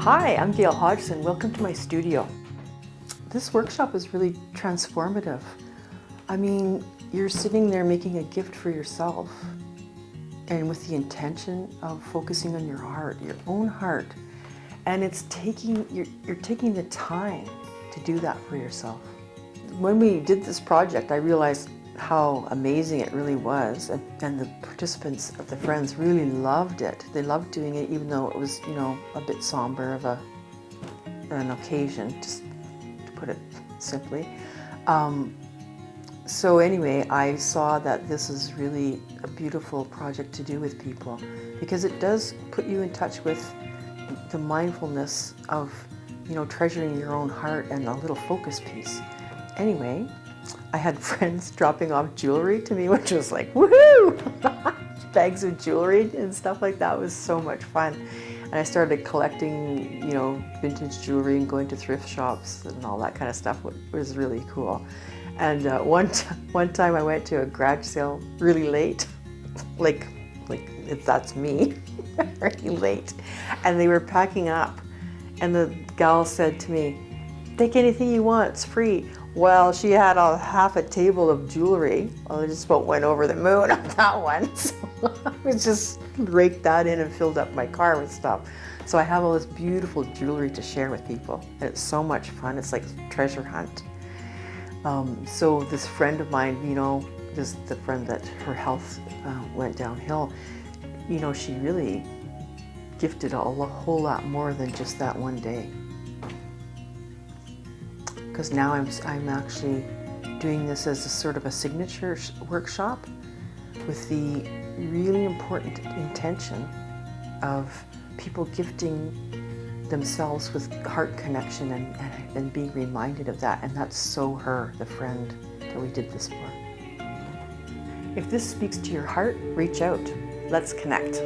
Hi, I'm Gail Hodgson. Welcome to my studio. This workshop is really transformative. I mean, you're sitting there making a gift for yourself and with the intention of focusing on your heart, your own heart. And it's you're taking the time to do that for yourself. When we did this project, I realized how amazing it really was, and the participants of the friends really loved it. They loved doing it, even though it was, a bit somber of an occasion, just to put it simply. So anyway, I saw that this is really a beautiful project to do with people, because it does put you in touch with the mindfulness of, treasuring your own heart and a little focus piece. Anyway, I had friends dropping off jewelry to me, which was like, woohoo! Bags of jewelry and stuff like that. It was so much fun. And I started collecting, vintage jewelry and going to thrift shops and all that kind of stuff. It was really cool. And one time I went to a garage sale really late, like if that's me, really late. And they were packing up. And the gal said to me, "Take anything you want, it's free." Well, she had half a table of jewelry. Well, I just about went over the moon on that one. So I just raked that in and filled up my car with stuff. So I have all this beautiful jewelry to share with people. And it's so much fun. It's like a treasure hunt. So this friend of mine, this the friend that her health went downhill, she really gifted a whole lot more than just that one day. Because now I'm actually doing this as a sort of a signature workshop with the really important intention of people gifting themselves with heart connection and being reminded of that. And that's so her, the friend that we did this for. If this speaks to your heart, reach out. Let's connect.